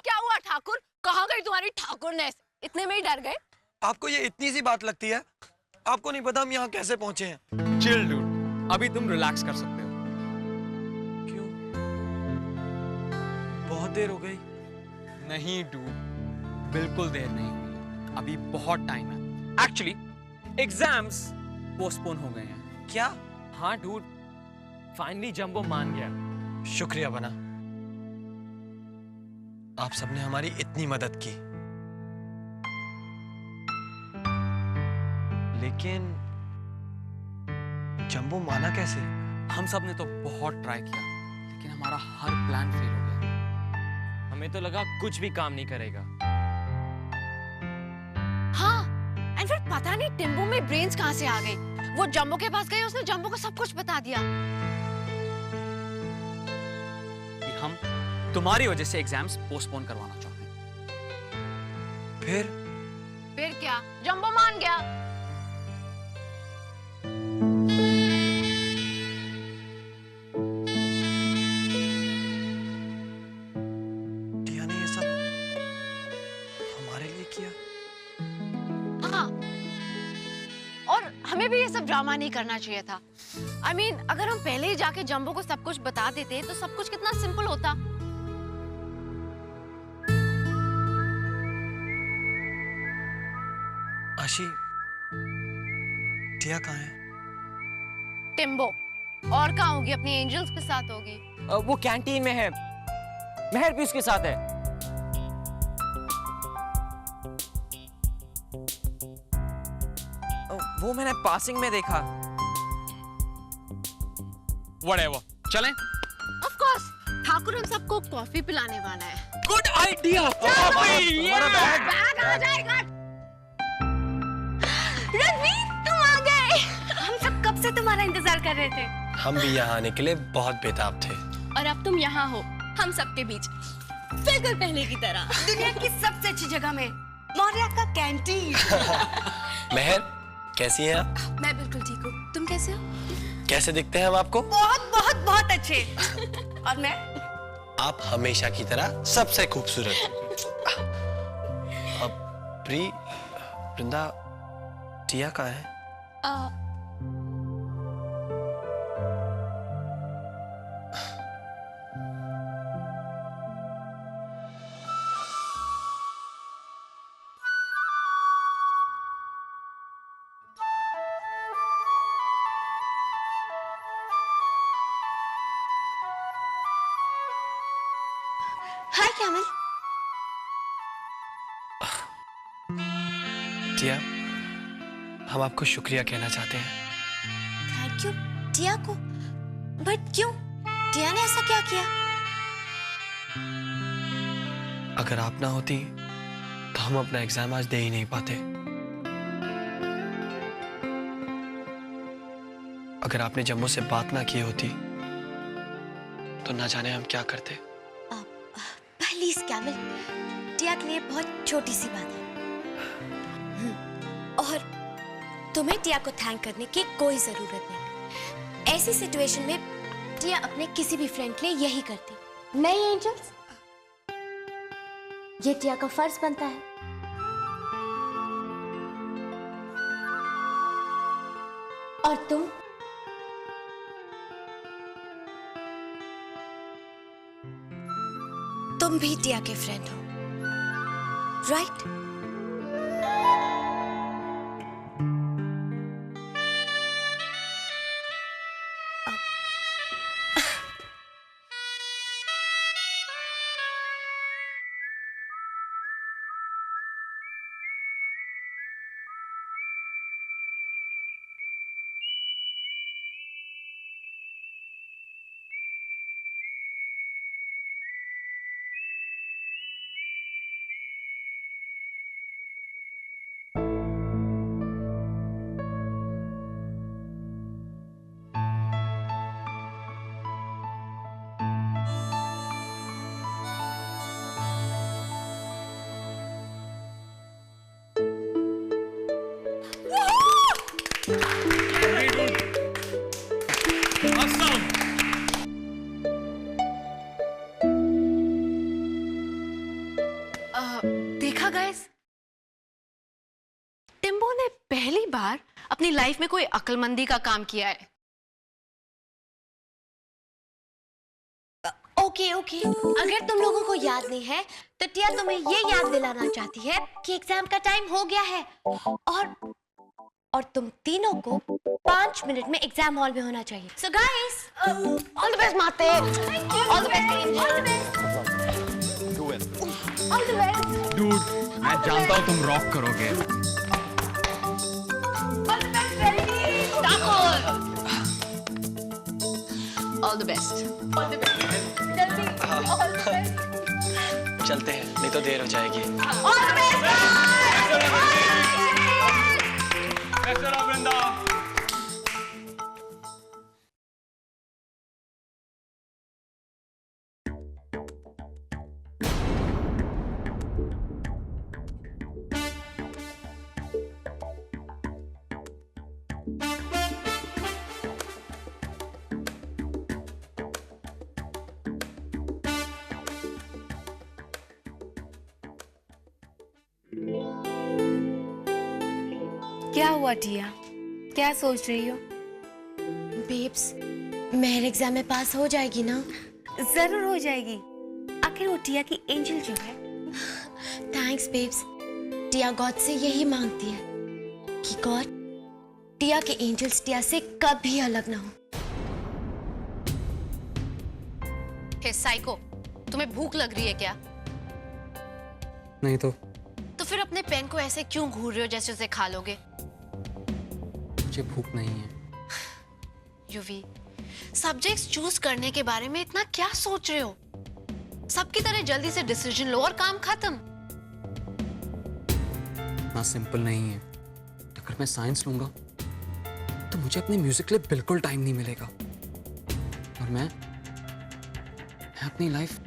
क्या हुआ ठाकुर? कहाँ गई तुम्हारी ठाकुरनेस? इतने में ही डर गए? आपको ये इतनी सी बात लगती है? आपको नहीं पता हम यहाँ कैसे पहुंचे हैं। चिल डूड, अभी तुम रिलैक्स कर सकते हो। क्यों? बहुत देर हो गई। नहीं डूड, बिल्कुल देर नहीं हुई, अभी बहुत टाइम है। एक्चुअली एग्जाम्स पोस्टपोन हो गए हैं। क्या? हाँ डूड, फाइनली जंबो मान गया। शुक्रिया बना, आप सबने हमारी इतनी मदद की। लेकिन जंबो माना कैसे? हम सब ने तो बहुत ट्राई किया, लेकिन हमारा हर प्लान फेल हो गया। हमें तो लगा कुछ भी काम नहीं करेगा। हाँ, एंड फिर पता नहीं टिम्बो में ब्रेन्स कहाँ से आ गई। वो जंबो के पास गई, उसने जंबो को सब कुछ बता दिया। कि हम तुम्हारी वजह से एग्जाम्स पोस्टपोन करवाना चाहते हैं। फिर क्या? जंबो मान गया। टिया ने ये सब हमारे लिए किया? हाँ, और हमें भी ये सब ड्रामा नहीं करना चाहिए था। I mean, अगर हम पहले ही जाके जंबो को सब कुछ बता देते तो सब कुछ कितना सिंपल होता। आशी, टिया कहाँ है? टिम्बो और कहाँ होगी? अपनी एंजल्स के साथ होगी। वो कैंटीन में है, महर भी उसके साथ है। वो मैंने पासिंग में देखा। Whatever, चलें? Of course, ठाकुर हम सबको कॉफी पिलाने वाला है। Good idea! बैग आ जाएगा। रणवीर, तुम आ गए। हम सब कब से तुम्हारा इंतजार कर रहे थे। हम भी यहाँ आने के लिए बहुत बेताब थे। और अब तुम यहाँ हो, हम सबके बीच, बिल्कुल पहले की तरह। दुनिया की सबसे अच्छी जगह में, मौर्य का कैंटीन। महर, कैसी हैं आप? मैं बिल्कुल ठीक हूँ, तुम कैसे हो? कैसे दिखते हैं हम आपको? बहुत बहुत बहुत अच्छे। और मैं? आप हमेशा की तरह सबसे खूबसूरत। अब वृंदा, टिया कहाँ है? हाय कैमल। टिया, हम आपको शुक्रिया कहना चाहते हैं। थैंक यू टिया को। बट क्यों? टिया ने ऐसा क्या किया? अगर आप ना होती तो हम अपना एग्जाम आज दे ही नहीं पाते। अगर आपने जम्मू से बात ना की होती तो ना जाने हम क्या करते। प्लीज कैमल, टिया के लिए बहुत छोटी सी बात है। और तुम्हें टिया को थैंक करने की कोई जरूरत नहीं। ऐसी सिचुएशन में टिया अपने किसी भी फ्रेंड के लिए यही करती। नहीं एंजल्स, ये टिया का फर्ज बनता है। और तुम भी टिया के फ्रेंड हो, राइट? देखा गाइस, टिम्बो ने पहली बार अपनी लाइफ में कोई अक्लमंदी का काम किया है। ओके ओके, अगर तुम लोगों को याद नहीं है तो टिया तुम्हें ये याद दिलाना चाहती है कि एग्जाम का टाइम हो गया है और तुम तीनों को 5 मिनट में एग्जाम हॉल में होना चाहिए। So guys, all the best mate, all the best, all the best, all the best. Dude, मैं जानता हूँ तुम रॉक करोगे। All the best. चलते हैं, नहीं तो देर हो जाएगी। क्या हुआ टिया? क्या सोच रही हो? बेब्स, मेहर एग्जाम में पास हो जाएगी ना? जरूर हो जाएगी। आखिर वो टिया की एंजल जो है। Thanks babes. टिया गॉड से यही मांगती है कि गॉड टिया के एंजल्स टिया से कभी अलग ना हो। हे साइको, तुम्हें भूख लग रही है क्या? नहीं तो फिर अपने पेन को ऐसे क्यों घूर रहे हो जैसे उसे खा लोगे? मुझे भूख नहीं है। युवी, सब्जेक्ट्स चूज करने के बारे में इतना क्या सोच रहे हो? सबकी तरह जल्दी से डिसीजन लो और काम खत्म। इतना सिंपल नहीं है। अगर मैं साइंस लूंगा तो मुझे अपने म्यूजिक के लिए बिल्कुल टाइम नहीं मिलेगा और मैं अपनी लाइफ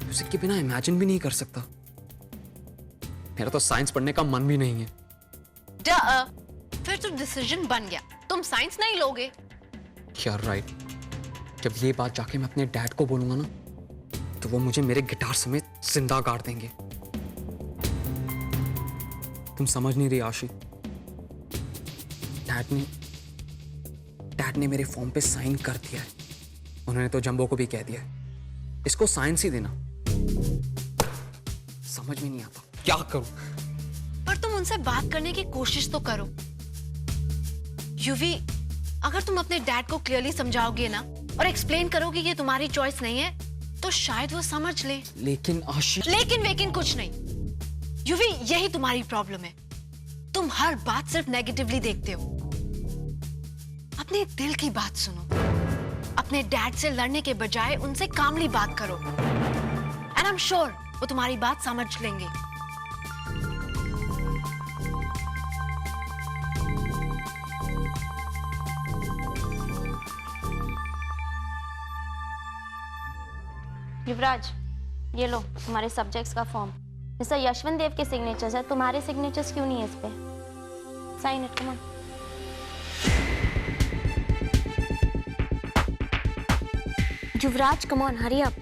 म्यूजिक के बिना इमेजिन भी नहीं कर सकता। मेरा तो साइंस पढ़ने का मन भी नहीं है। फिर तो डिसीजन बन गया, तुम साइंस नहीं लोगे। You're right। जब ये बात जाके मैं अपने डैड को बोलूंगा ना तो वो मुझे मेरे गिटार समेत जिंदा गाड़ देंगे। तुम समझ नहीं रही आशी। डैड ने मेरे फॉर्म पे साइन कर दिया है। उन्होंने तो जंबो को भी कह दिया है इसको साइंस ही देना। समझ में नहीं आता क्या करूं। पर तुम उनसे बात करने की कोशिश तो करो। युवी, अगर तुम अपने डैड को क्लियरली समझाओगे ना और एक्सप्लेन करोगे ये तुम्हारी चॉइस नहीं है तो शायद वो समझ ले। लेकिन आशी, लेकिन कुछ नहीं। युवी, यही तुम्हारी प्रॉब्लम है। तुम हर बात सिर्फ नेगेटिवली देखते हो। अपने दिल की बात सुनो। अपने डैड से लड़ने के बजाय उनसे कामली बात करो एंड आई एम श्योर वो तुम्हारी बात समझ लेंगे। युवराज, ये लो तुम्हारे सब्जेक्ट्स का फॉर्म। मिस्टर यशवंत देव के सिग्नेचर्स है, तुम्हारे सिग्नेचर्स क्यों नहीं है इस पे? Sign it, come on. Yuvraj, come on, hurry up.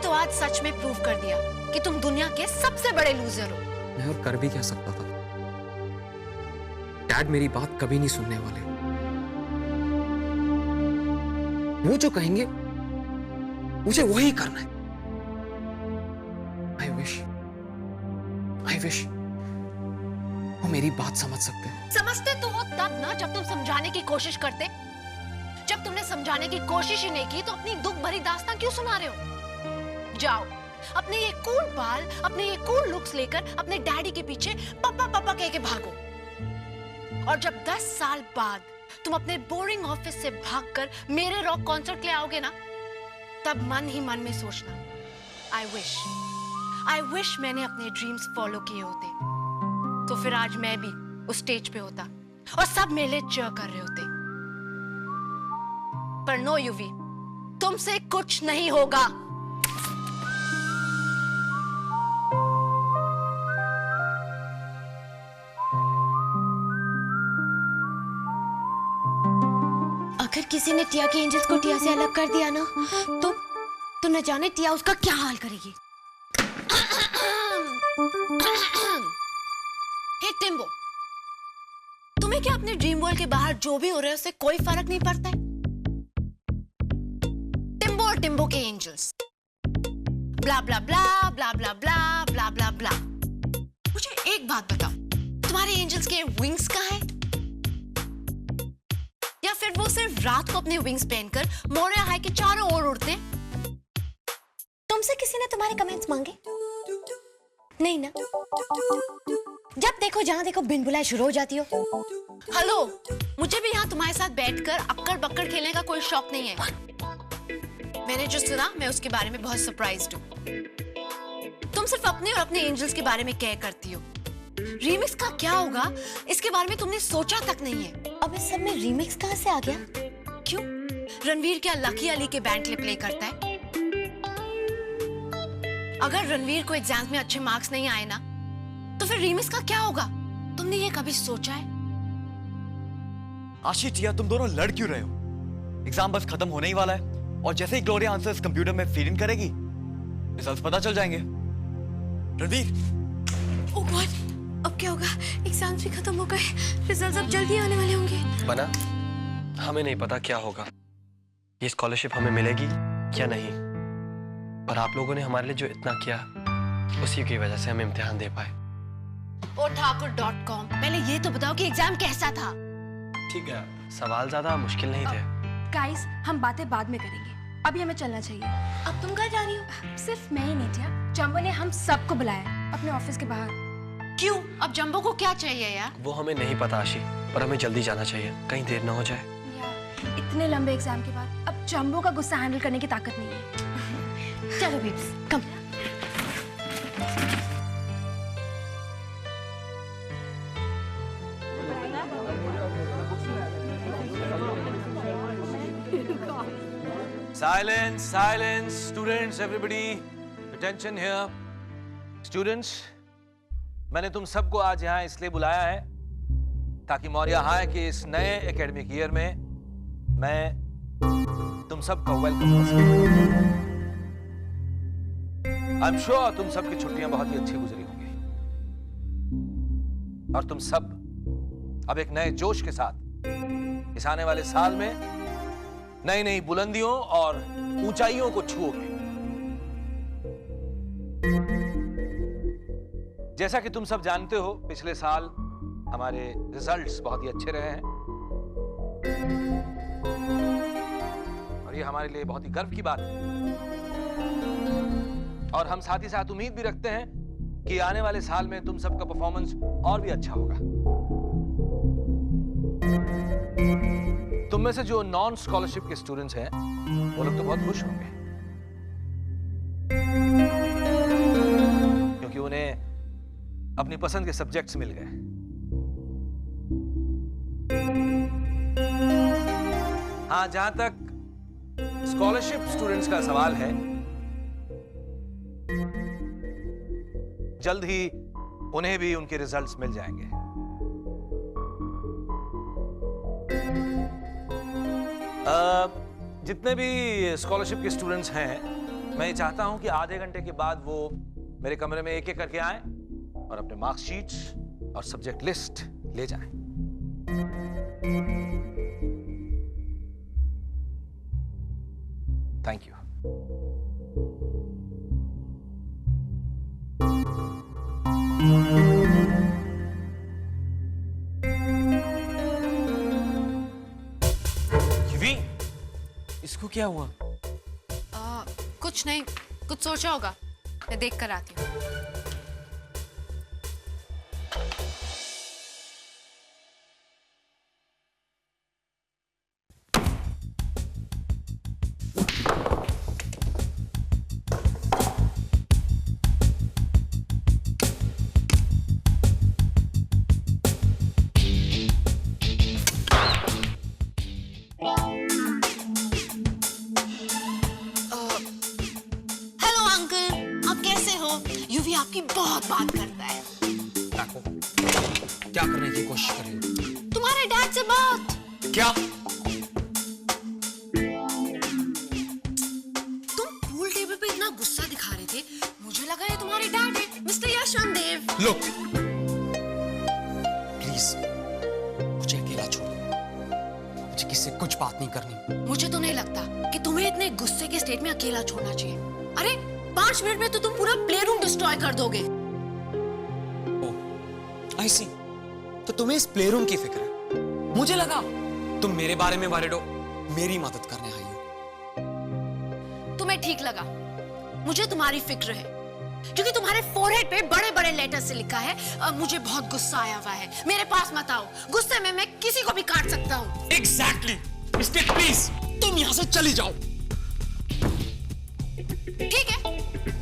तो आज सच में प्रूव कर दिया कि तुम दुनिया के सबसे बड़े लूजर हो। मैं और कर भी क्या सकता था। डैड मेरी बात कभी नहीं सुनने वाले। वो जो कहेंगे मुझे वही करना है। आई विश वो मेरी बात समझ सकते हैं। समझते तो वो तब ना जब तुम समझाने की कोशिश करते, जब तुमने समझाने की कोशिश ही नहीं की तो अपनी दुख भरी दास्तां क्यों सुना रहे हो? जाओ, अपने ये कूल बाल, अपने ये कूल लुक्स लेकर अपने डैडी के पीछे पापा पापा कह के भागो। और जब 10 साल बाद तुम अपने बोरिंग ऑफिस से भागकर मेरे रॉक कॉन्सर्ट के लिए आओगे ना, तब मन ही मन में सोचना, आई विश मैंने अपने ड्रीम्स फॉलो किए होते, तो फिर आज मैं भी उस स्टेज पे होता और सब मेरे लिए चीयर कर रहे होते। पर नो यूवी, तुमसे कुछ नहीं होगा। अगर किसी ने टिया के एंजल्स को टिया से अलग कर दिया ना, तो न जाने टिया उसका क्या हाल करेगी। हे टिम्बो, तुम्हें क्या अपने ड्रीम वर्ल्ड के बाहर जो भी हो रहा है उससे कोई फर्क नहीं पड़ता है? टिम्बो और टिम्बो के एंजल्स, ब्ला ब्ला ब्ला ब्ला ब्ला ब्ला ब्ला ब्ला ब्ला। मुझे एक बात बताओ, तुम्हारे एंजल्स के विंग्स कहाँ हैं? या फिर वो सिर्फ रात को अपने विंग्स पहनकर मोरिया हाई के चारों ओर उड़ते? तुमसे किसी ने तुम्हारे कमेंट्स मांगे? नहीं ना? जब देखो जहां देखो बिन बुलाए शुरू हो जाती हो। हेलो, मुझे भी यहाँ तुम्हारे साथ बैठकर अक्कड़ बक्कड़ खेलने का कोई शौक नहीं है। मैंने जो सुना मैं उसके बारे में बहुत सरप्राइज्ड हूँ। तुम सिर्फ अपने और अपने एंजल्स के बारे में क्या करती हो। रीमिक्स का क्या होगा इसके बारे में तुमने सोचा तक नहीं है। अब इस सब में रीमिक्स कहां से आ गया? क्यों? रणवीर क्या लकी अली के बैंड के लिए प्ले करता है? अगर रणवीर को एग्जाम्स में अच्छे मार्क्स नहीं आए ना, तो फिर रीमिक्स का क्या होगा? तुमने ये कभी सोचा है? आशी टिया, तुम दोनों लड़ क्यों रहे हो? एग्जाम बस खत्म होने ही वाला है और जैसे ही ग्लोरिया आंसर्स कंप्यूटर में फीड इन करेगी, रिजल्ट्स पता चल जाएंगे। रणवीर, ओह गॉड, अब क्या होगा? एग्जाम्स भी खत्म हो गए, रिजल्ट्स अब जल्दी आने वाले होंगे। बना, हमें नहीं पता क्या होगा, ये स्कॉलरशिप हमें मिलेगी या नहीं, पर आप लोगों ने हमारे लिए जो इतना किया उसी की वजह से हम इम्तिहान दे पाए। ओ ठाकुर.com, पहले ये तो बताओ कि एग्जाम कैसा था? ठीक है, सवाल ज्यादा मुश्किल नहीं थे। गाइस, हम बातें बाद में करेंगे, अभी हमें चलना चाहिए। अब तुम कहाँ जा रही हो? सिर्फ मैं ही नहीं टिया, जम्बो ने हम सबको बुलाया अपने ऑफिस के बाहर। क्यों? अब जंबो को क्या चाहिए यार? वो हमें नहीं पता आशी, पर हमें जल्दी जाना चाहिए, कहीं देर ना हो जाए। यार, इतने लंबे एग्जाम के बाद अब जम्बो का गुस्सा हैंडल करने की ताकत नहीं है। चलो babes, come. Silence, silence, students, everybody, attention here. Students, मैंने तुम सबको आज यहाँ इसलिए बुलाया है ताकि मौर्या हाई के इस नए एकेडमिक ईयर में मैं तुम सबका वेलकम कर सकूं। आई एम श्योर तुम सबकी छुट्टियां बहुत ही अच्छी गुजरी होंगी और तुम सब अब एक नए जोश के साथ इस आने वाले साल में नई नई बुलंदियों और ऊंचाइयों को छुओगे। जैसा कि तुम सब जानते हो, पिछले साल हमारे रिजल्ट्स बहुत ही अच्छे रहे हैं और ये हमारे लिए बहुत ही गर्व की बात है। और हम साथ ही साथ उम्मीद भी रखते हैं कि आने वाले साल में तुम सबका परफॉर्मेंस और भी अच्छा होगा। तुम में से जो नॉन स्कॉलरशिप के स्टूडेंट्स हैं वो लोग तो बहुत खुश होंगे क्योंकि उन्हें अपनी पसंद के सब्जेक्ट्स मिल गए। हाँ, जहां तक स्कॉलरशिप स्टूडेंट्स का सवाल है, जल्द ही उन्हें भी उनके रिजल्ट्स मिल जाएंगे। जितने भी स्कॉलरशिप के स्टूडेंट्स हैं, मैं ये चाहता हूं कि आधे घंटे के बाद वो मेरे कमरे में एक एक करके आएं और अपने मार्कशीट्स और सब्जेक्ट लिस्ट ले जाएं। Thank you. क्यों, क्या हुआ? कुछ नहीं, कुछ सोचा होगा, मैं देख कर आती हूँ। हेलो अंकल, आप कैसे हो? यूवी आपकी बहुत बात करता है। डाको, क्या करने की कोशिश कर रही हो? तुम्हारे डैड से बात। क्या? तुम पूल टेबल पे इतना गुस्सा दिखा रहे थे, मुझे लगा ये तुम्हारे डैड है, mister Yashwant Dev. Look, please मुझे अकेला छोड़ दो, मुझे किससे कुछ बात नहीं करनी। मुझे तो नहीं लगता कि तुम्हें इतने गुस्से के स्टेट में अकेला छोड़ना चाहिए। अरे 5 मिनट में तो तुम पूरा प्ले रूम डिस्ट्रॉय कर दोगे। आई सी, तो तुम्हें इस प्ले रूम की फिक्र है। मुझे लगा तुम मेरे बारे में वरीड हो, मेरी मदद करने आई हो। तुम्हें ठीक लगा, मुझे तुम्हारी फिक्र है, क्योंकि तुम्हारे फोरहेड पे बड़े बड़े लेटर से लिखा है मुझे बहुत गुस्सा आया हुआ है, मेरे पास मत आओ, गुस्से में मैं किसी को भी काट सकता हूँ। एग्जैक्टली, मिस्टर प्लीज तुम यहाँ से चली जाओ। ठीक है,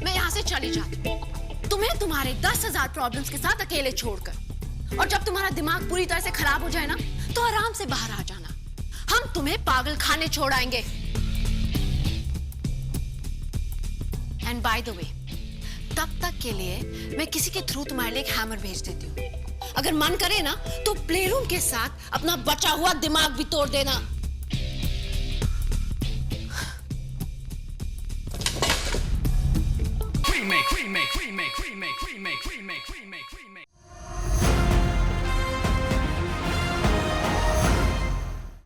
मैं यहाँ से चली जाती हूँ, तुम्हें तुम्हारे 10,000 प्रॉब्लम्स के साथ अकेले छोड़कर। और जब तुम्हारा दिमाग पूरी तरह से खराब हो जाए ना, तो आराम से बाहर आ जाना, हम तुम्हें पागल खाने छोड़ आएंगे। एंड बाय द वे, तब तक के लिए मैं किसी के थ्रू तुम्हारे लिए एक हैमर भेज देती हूँ। अगर मन करे ना तो प्ले रूम के साथ अपना बचा हुआ दिमाग भी तोड़ देना। Remake, remake, remake, remake, remake, remake.